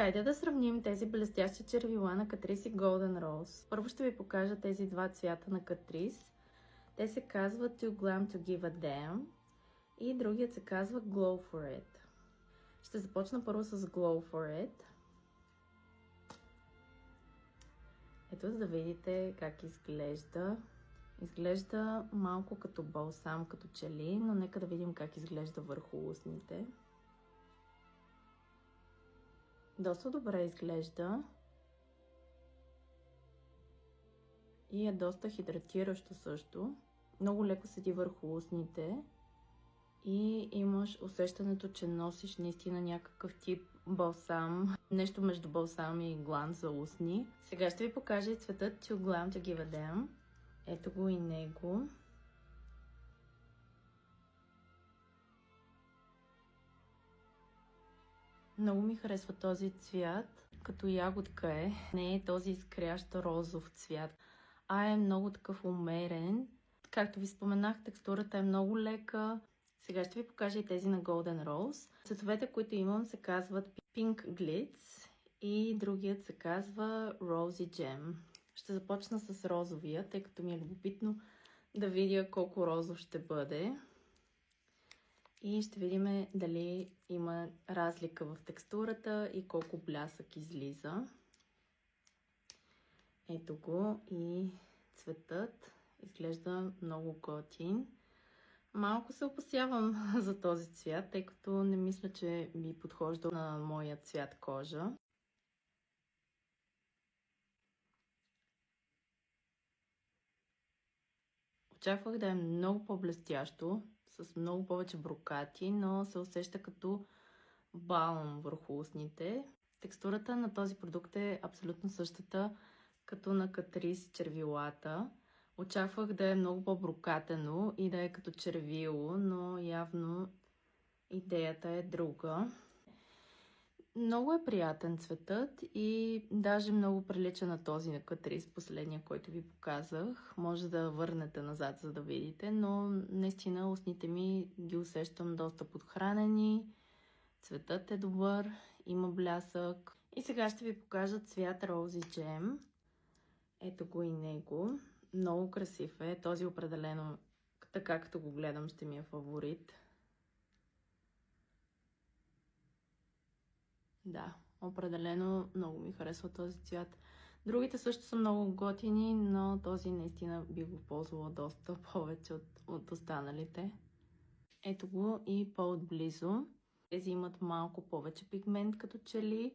Хайде да сравним тези блестящи червила на Catrice и Golden Rose. Първо ще ви покажа тези два цвята на Catrice. Те се казват Too Glam to Give a Damn и другият се казва Glow for It. Ще започна първо с Glow for It. Ето, за да видите как изглежда. Изглежда малко като балсам, като че ли, но нека да видим как изглежда върху устните. Доста добре изглежда и е доста хидратиращо също. Много леко седи върху устните и имаш усещането, че носиш наистина някакъв тип балсам. Нещо между балсам и гланс за устни. Сега ще ви покажа и цветът Too Glam to Give a Damn. Ето го и него. Много ми харесва този цвят, като ягодка е. Не е този изкрящ розов цвят, а е много такъв умерен. Както ви споменах, текстурата е много лека. Сега ще ви покажа и тези на Golden Rose. Цветовете, които имам, се казват Pink Glitz и другият се казва Rosy Gem. Ще започна с розовия, тъй като ми е любопитно да видя колко розов ще бъде. И ще видим дали има разлика в текстурата и колко блясък излиза. Ето го и цветът. Изглежда много готин. Малко се опасявам за този цвят, тъй като не мисля, че би подхождал на моя цвят кожа. Очаквах да е много по-блестящо, с много повече брокати, но се усеща като балм върху устните. Текстурата на този продукт е абсолютно същата като на Catrice червилата. Очаквах да е много по-брокатено и да е като червило, но явно идеята е друга. Много е приятен цветът и даже много прилича на този на Catrice, последния, който ви показах. Може да върнете назад, за да видите, но наистина устните ми ги усещам доста подхранени. Цветът е добър, има блясък. И сега ще ви покажа цвят Rosy Gem. Ето го и него. Много красив е. Този определено, така като го гледам, ще ми е фаворит. Да, определено много ми харесва този цвят. Другите също са много готини, но този наистина би го ползвала доста повече от останалите. Ето го и по-отблизо. Тези имат малко повече пигмент като че ли.